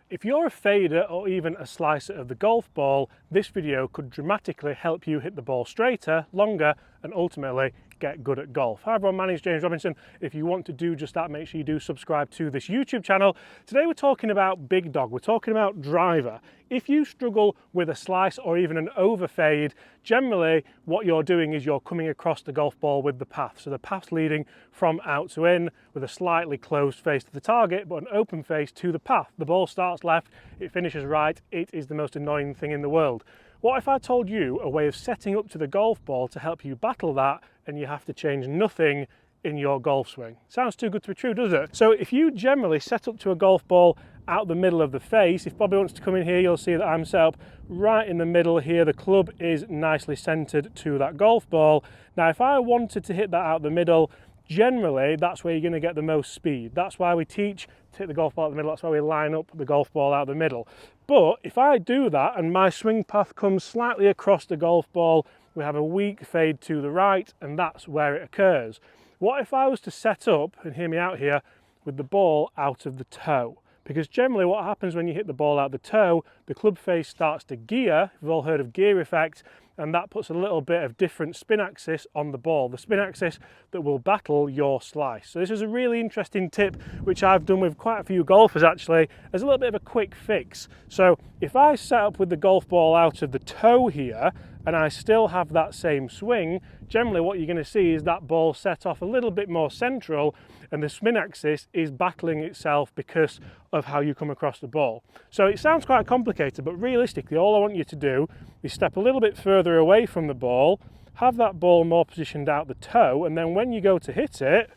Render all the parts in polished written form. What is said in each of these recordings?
If you're a fader or even a slicer of the golf ball, this video could dramatically help you hit the ball straighter, longer, and ultimately get good at golf. Hi everyone, my name is James Robinson. If you want to do just that, make sure you do subscribe to this YouTube channel. Today we're talking about big dog, we're talking about driver. If you struggle with a slice or even an overfade, generally what you're doing is you're coming across the golf ball with the path. So the path's leading from out to in with a slightly closed face to the target, but an open face to the path. The ball starts left, it finishes right. It is the most annoying thing in the world. What if I told you a way of setting up to the golf ball to help you battle that and you have to change nothing in your golf swing? Sounds too good to be true, does it? So if you generally set up to a golf ball out the middle of the face, if Bobby wants to come in here, you'll see that I'm set up right in the middle here. The club is nicely centered to that golf ball. Now, if I wanted to hit that out the middle, generally that's where you're going to get the most speed. That's why we teach to hit the golf ball out the middle. That's why we line up the golf ball out the middle. But if I do that and my swing path comes slightly across the golf ball, we have a weak fade to the right, and that's where it occurs. What if I was to set up, and hear me out here, with the ball out of the toe? Because generally what happens when you hit the ball out the toe, the club face starts to gear. We've all heard of gear effect, and that puts a little bit of different spin axis on the ball, the spin axis that will battle your slice. So this is a really interesting tip which I've done with quite a few golfers actually as a little bit of a quick fix. So if I set up with the golf ball out of the toe here and I still have that same swing, generally what you're going to see is that ball set off a little bit more central and the spin axis is battling itself because of how you come across the ball. So it sounds quite complicated, but realistically all I want you to do is step a little bit further away from the ball, have that ball more positioned out the toe, and then when you go to hit it,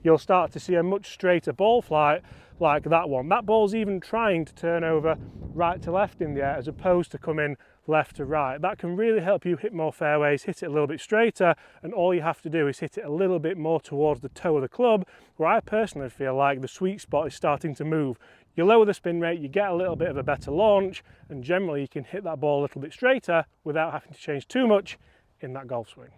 you'll start to see a much straighter ball flight like that one. That ball's even trying to turn over right to left in the air as opposed to coming left to right. That can really help you hit more fairways, hit it a little bit straighter, and all you have to do is hit it a little bit more towards the toe of the club, where I personally feel like the sweet spot is starting to move. You lower the spin rate, you get a little bit of a better launch, and generally you can hit that ball a little bit straighter without having to change too much in that golf swing.